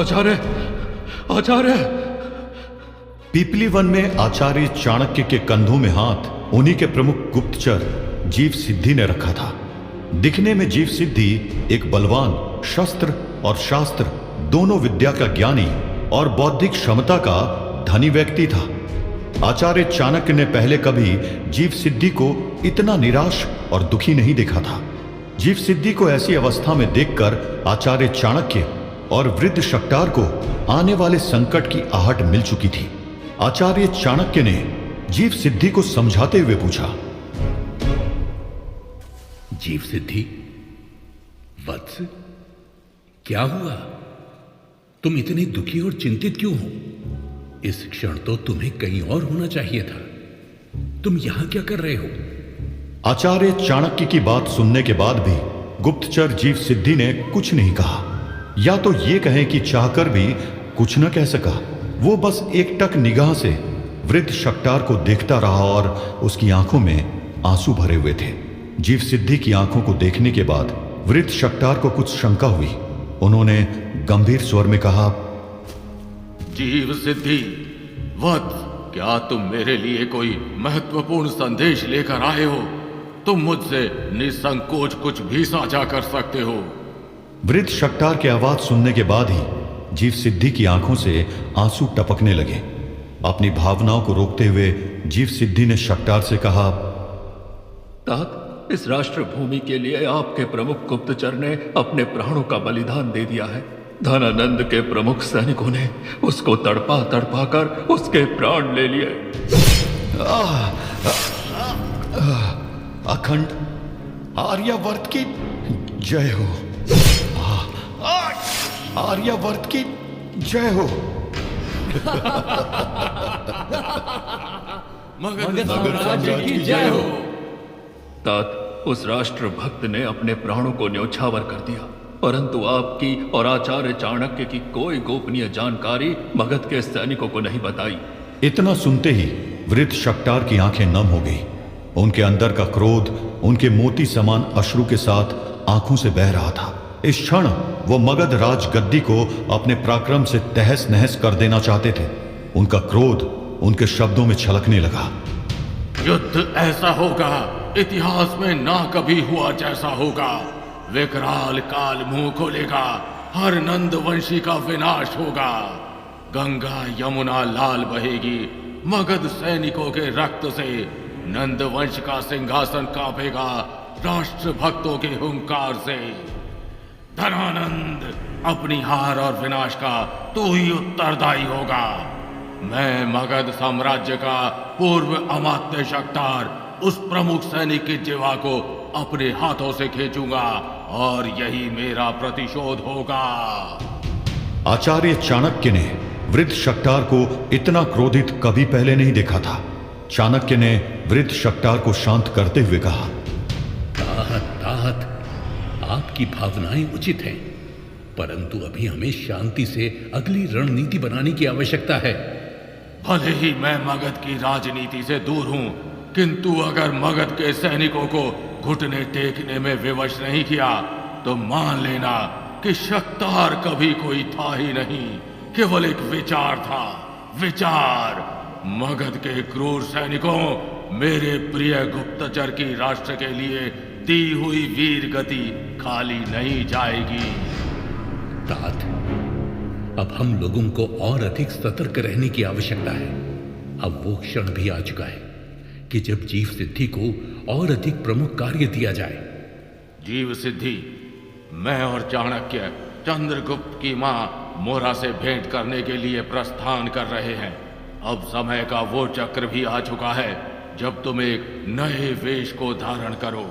आचार्य, आचार्य। पीपली one में आचार्य चाणक्य के कंधों में हाथ उन्हीं के प्रमुख गुप्तचर जीव सिद्धि ने रखा था। दिखने में जीव सिद्धि एक बलवान, शस्त्र और शास्त्र दोनों विद्या का ज्ञानी और बौद्धिक क्षमता का धनी व्यक्ति था। आचार्य चाणक्य ने पहले कभी जीव सिद्धि को इतना निराश और दुखी नहीं देखा था। जीव सिद्धि को ऐसी अवस्था में देखकर आचार्य चाणक्य और वृद्ध शक्टार को आने वाले संकट की आहट मिल चुकी थी। आचार्य चाणक्य ने जीव सिद्धि को समझाते हुए पूछा, जीव सिद्धि, वत्स, क्या हुआ? तुम इतने दुखी और चिंतित क्यों हो? इस क्षण तो तुम्हें कहीं और होना चाहिए था। तुम यहां क्या कर रहे हो? आचार्य चाणक्य की बात सुनने के बाद भी गुप्तचर जीव सिद्धि ने कुछ नहीं कहा, या तो ये कहें कि चाहकर भी कुछ न कह सका। वो बस एकटक निगाह से वृद्ध शक्टार को देखता रहा और उसकी आंखों में आंसू भरे हुए थे। जीव सिद्धि की आंखों को देखने के बाद वृद्ध शक्टार को कुछ शंका हुई। उन्होंने गंभीर स्वर में कहा, जीव सिद्धि, वत्स, क्या तुम मेरे लिए कोई महत्वपूर्ण संदेश लेकर आए हो? तुम मुझसे निसंकोच कुछ भी साझा कर सकते हो। वृद्ध शक्टार की आवाज सुनने के बाद ही जीव सिद्धि की आंखों से आंसू टपकने लगे। अपनी भावनाओं को रोकते हुए जीव सिद्धि ने शक्टार से कहा, तात, इस राष्ट्र भूमि के लिए आपके प्रमुख गुप्तचर ने अपने प्राणों का बलिदान दे दिया है। धनानंद के प्रमुख सैनिकों ने उसको तड़पा तड़पा कर उसके प्राण ले लिए। अखंड आर्यावर्त की जय हो। आर्यावर्त की जय हो। मगध साम्राज्य की जय हो। तात, उस राष्ट्र भक्त ने अपने प्राणों को न्यौछावर कर दिया, परंतु आपकी और आचार्य चाणक्य की कोई गोपनीय जानकारी मगध के सैनिकों को नहीं बताई। इतना सुनते ही वृद्ध शक्टार की आंखें नम हो गई। उनके अंदर का क्रोध उनके मोती समान अश्रु के साथ आंखों से बह रहा था। इस क्षण वो मगध राज गद्दी को अपने पराक्रम से तहस नहस कर देना चाहते थे। उनका क्रोध उनके शब्दों में छलकने लगा। युद्ध ऐसा होगा, इतिहास में ना कभी हुआ जैसा होगा। विकराल काल मुंह खोलेगा, हर नंद वंशी का विनाश होगा। गंगा यमुना लाल बहेगी, मगध सैनिकों के रक्त से नंद वंश का सिंहासन कांपेगा, राष्ट्र भक्तों के हुंकार से। धनानंद, अपनी हार और विनाश का तू ही उत्तरदायी होगा। मैं मगध साम्राज्य का पूर्व अमात्य शक्टार उस प्रमुख सैनिक की जीवा को अपने हाथों से खींचूंगा और यही मेरा प्रतिशोध होगा। आचार्य चाणक्य ने वृद्ध शक्टार को इतना क्रोधित कभी पहले नहीं देखा था। चाणक्य ने वृद्ध शक्टार को शांत करते हुए कहा, तात, आपकी भावनाएं उचित हैं, परंतु अभी हमें शांति से अगली रणनीति बनाने की आवश्यकता है। भले ही मैं मगध की राजनीति से दूर हूं, किंतु अगर मगध के सैनिकों को घुटने टेकने में विवश नहीं किया तो मान लेना कि शक्तार कभी कोई था ही नहीं, केवल एक विचार था। विचार। मगध के क्रूर सैनिकों, मेरे प्रिय गुप्तचर की राष्ट्र के लिए दी हुई वीर गति खाली नहीं जाएगी। तात, अब हम लोगों को और अधिक सतर्क रहने की आवश्यकता है। अब वो क्षण भी आ चुका है कि जब जीव सिद्धि को और अधिक प्रमुख कार्य दिया जाए। जीव सिद्धि, मैं और चाणक्य चंद्रगुप्त की मां मोरा से भेंट करने के लिए प्रस्थान कर रहे हैं। अब समय का वो चक्र भी आ चुका है जब तुम एक नए वेश को धारण करो।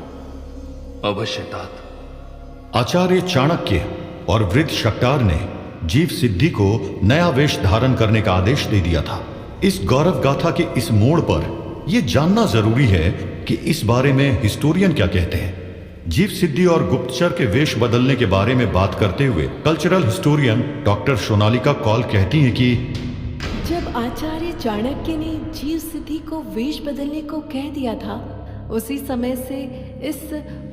अवश्य तात। आचार्य चाणक्य और वृद्ध शक्टार ने जीव सिद्धि को नया वेश धारण करने का आदेश दे दिया था। इस गौरव गाथा के इस मोड़ पर यह जानना जरूरी है कि इस बारे में हिस्टोरियन क्या कहते हैं। जीव सिद्धि और गुप्तचर के वेश बदलने के बारे में बात करते हुए cultural historian doctor Sonalika Kaul कहती हैं कि जब आचार्य चाणक्य ने जीव सिद्धि को वेश बदलने को कह दिया था, उसी समय से इस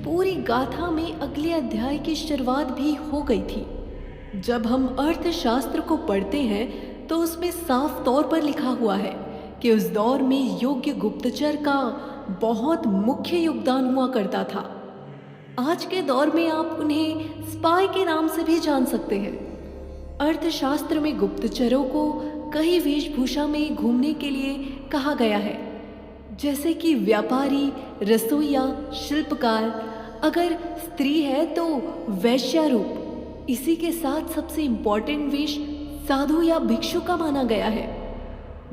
पूरी गाथा में अगले अध्याय की शुरुआत भी हो गई थी। जब हम अर्थशास्त्र को पढ़ते हैं तो उसमें साफ तौर पर लिखा हुआ है कि उस दौर में योग्य गुप्तचर का बहुत मुख्य योगदान हुआ करता था। आज के दौर में आप उन्हें स्पाई के नाम से भी जान सकते हैं। अर्थशास्त्र में गुप्तचरों को कई वेशभूषा में घूमने के लिए कहा गया है, जैसे कि व्यापारी, रसोइया, शिल्पकार, अगर स्त्री है तो वैश्या रूप। इसी के साथ सबसे इम्पोर्टेंट वेश साधु या भिक्षु का माना गया है।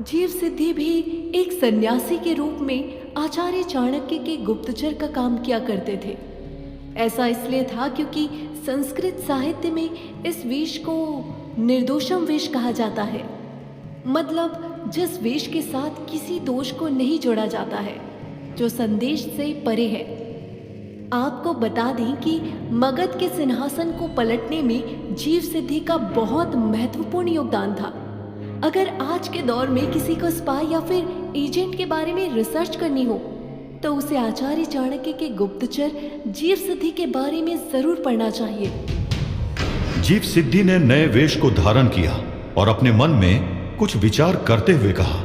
जीव सिद्धि भी एक सन्यासी के रूप में आचार्य चाणक्य के गुप्तचर का काम किया करते थे। ऐसा इसलिए था क्योंकि संस्कृत साहित्य में इस वेश को निर्दोषम वेश कहा जाता है, मतलब जिस वेश के साथ किसी दोष को नहीं जोड़ा जाता है, जो संदेश से परे है। आपको बता दें कि मगध के सिंहासन को पलटने में जीव सिद्धि का बहुत महत्वपूर्ण योगदान था। अगर आज के दौर में किसी को स्पाई या फिर एजेंट के बारे में रिसर्च करनी हो तो उसे आचार्य चाणक्य के गुप्तचर जीव सिद्धि के बारे में जरूर पढ़ना चाहिए। जीव सिद्धि ने नए वेश को धारण किया और अपने मन में कुछ विचार करते हुए कहा,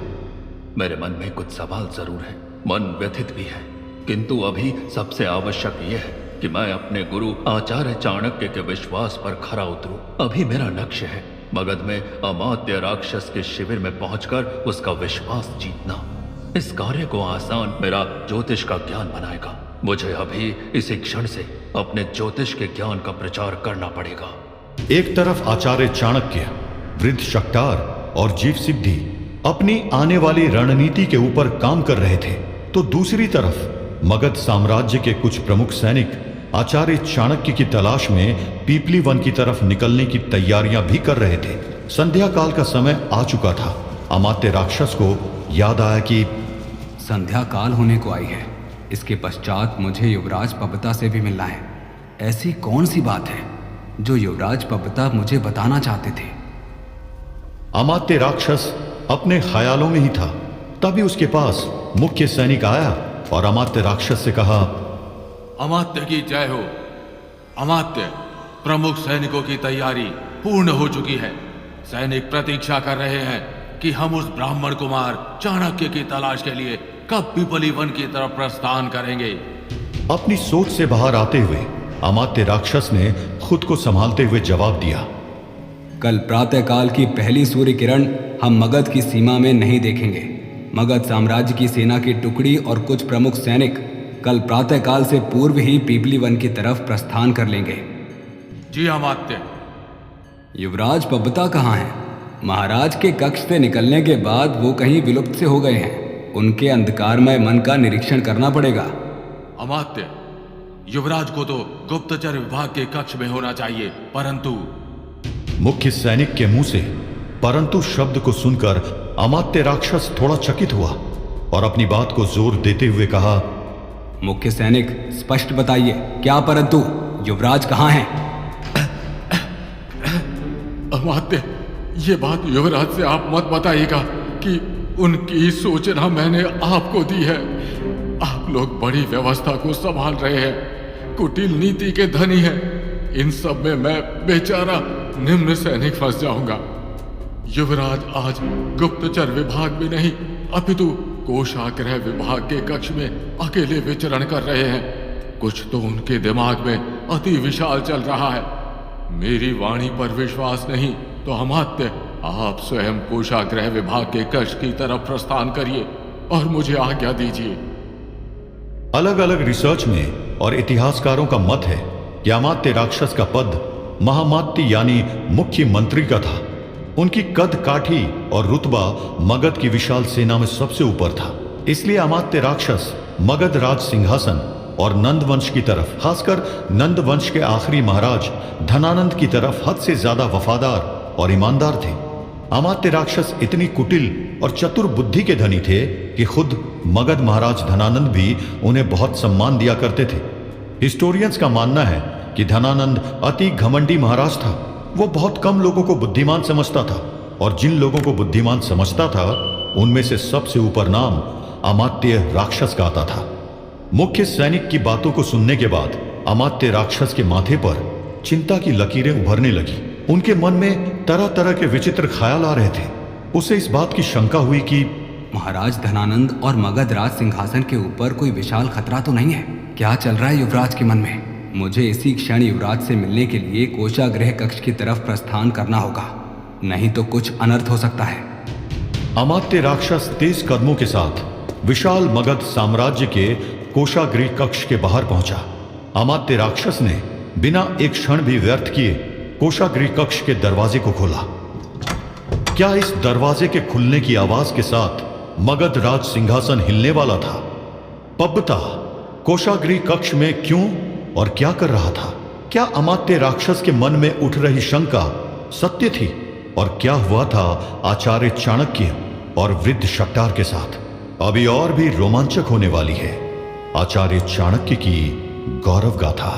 मेरे मन में कुछ सवाल जरूर है, मन व्यथित भी है, किंतु अभी सबसे आवश्यक यह है कि मैं अपने गुरु आचार्य चाणक्य के विश्वास पर खरा उतरूं। अभी मेरा लक्ष्य है मगध में अमात्य राक्षस के शिविर में पहुंचकर उसका विश्वास जीतना। इस कार्य को आसान मेरा ज्योतिष का ज्ञान बनाएगा। मुझे अभी इसी क्षण से अपने ज्योतिष के ज्ञान का प्रचार करना पड़ेगा। एक तरफ आचार्य चाणक्य, वृद्ध शक्तार और जीव सिद्धि अपनी आने वाली रणनीति के ऊपर काम कर रहे थे, तो दूसरी तरफ मगध साम्राज्य के कुछ प्रमुख सैनिक आचार्य चाणक्य की तलाश में पीपली वन की तरफ निकलने की तैयारियां भी कर रहे थे। संध्या काल का समय आ चुका था। अमात्य राक्षस को याद आया कि संध्या काल होने को आई है, इसके पश्चात मुझे युवराज पबता से भी मिलना है। ऐसी कौन सी बात है जो युवराज पबता मुझे बताना चाहते थे? अमात्य राक्षस अपने ख्यालों में ही था। तभी उसके पास मुख्य सैनिक आया और अमात्य राक्षस से कहा, अमात्य की जय हो। अमात्य, प्रमुख सैनिकों की तैयारी पूर्ण हो चुकी है। सैनिक प्रतीक्षा कर रहे हैं कि हम उस ब्राह्मण कुमार चाणक्य की तलाश के लिए कब पीपली वन की तरफ प्रस्थान करेंगे। अपनी सोच से बाहर आते हुए अमात्य राक्षस ने खुद को संभालते हुए जवाब दिया, कल प्रातःकाल की पहली सूर्य किरण हम मगध की सीमा में नहीं देखेंगे। मगध साम्राज्य की सेना की टुकड़ी और कुछ प्रमुख सैनिक कल प्रातःकाल से पूर्व ही पीपली वन की तरफ प्रस्थान कर लेंगे। जी अमात्य। युवराज पबता कहाँ हैं? महाराज के कक्ष से निकलने के बाद वो कहीं विलुप्त से हो गए हैं। उनके अंधकारमय मन का निरीक्षण करना पड़ेगा। अमात्य, युवराज को तो गुप्तचर विभाग के कक्ष में होना चाहिए, परंतु मुख्य सैनिक के मुंह से परंतु शब्द को सुनकर अमात्य राक्षस थोड़ा चकित हुआ और अपनी बात को जोर देते हुए कहा, मुख्य सैनिक स्पष्ट बताइए, क्या परंतु? युवराज कहाँ हैं? अमात्य, ये बात युवराज से आप मत बताइएगा कि उनकी सूचना मैंने आपको दी है। आप लोग बड़ी व्यवस्था को संभाल रहे हैं, कुटिल नीति के धनी हैं। इन सब में मैं बेचारा निम्न सैनिक फंस जाऊंगा। युवराज आज गुप्तचर विभाग में नहीं अपितु कोषाग्रह विभाग के कक्ष में अकेले विचरण कर रहे हैं। कुछ तो उनके दिमाग में अति विशाल चल रहा है। मेरी वाणी पर विश्वास नहीं तो अमात्य, आप स्वयं कोषाग्रह विभाग के कक्ष की तरफ प्रस्थान करिए और मुझे आज्ञा दीजिए। अलग अलग रिसर्च में और इतिहासकारों का मत है कि अमात्य राक्षस का पद महामात्य यानी मुख्य मंत्री का था। उनकी कद काठी और रुतबा मगध की विशाल सेना में सबसे ऊपर था। इसलिए अमात्य राक्षस मगध राज सिंहासन और नंद वंश की तरफ, खासकर नंद वंश के आखिरी महाराज धनानंद की तरफ हद से ज्यादा वफादार और ईमानदार थे। अमात्य राक्षस इतनी कुटिल और चतुर बुद्धि के धनी थे कि खुद मगध महाराज धनानंद भी उन्हें बहुत सम्मान दिया करते थे। हिस्टोरियंस का मानना है कि धनानंद अति घमंडी महाराज था। वो बहुत कम लोगों को बुद्धिमान समझता था और जिन लोगों को बुद्धिमान समझता था उनमें से सबसे ऊपर नाम अमात्य राक्षस का आता था। मुख्य सैनिक की बातों को सुनने के बाद अमात्य राक्षस के माथे पर चिंता की लकीरें उभरने लगी। उनके मन में तरह तरह के विचित्र ख्याल आ रहे थे। उसे इस बात की शंका हुई कि महाराज धनानंद और मगध राज सिंहासन के ऊपर कोई विशाल खतरा तो नहीं है? क्या चल रहा है युवराज के मन में? मुझे इसी क्षण युवराज से मिलने के लिए कोषागृह कक्ष की तरफ प्रस्थान करना होगा, नहीं तो कुछ अनर्थ हो सकता है। अमात्य राक्षस तेज कदमों के साथ विशाल मगध साम्राज्य के कोषागृह कक्ष के बाहर पहुंचा। अमात्य राक्षस ने बिना एक क्षण भी व्यर्थ किए कोषागृह कक्ष के दरवाजे को खोला। क्या इस दरवाजे के खुलने की आवाज के साथ मगध राज सिंहासन हिलने वाला था? पब्बता कोषागृह कक्ष में क्यों और क्या कर रहा था? क्या अमात्य राक्षस के मन में उठ रही शंका सत्य थी? और क्या हुआ था आचार्य चाणक्य और वृद्ध शट्टार के साथ? अभी और भी रोमांचक होने वाली है आचार्य चाणक्य की गौरव गाथा।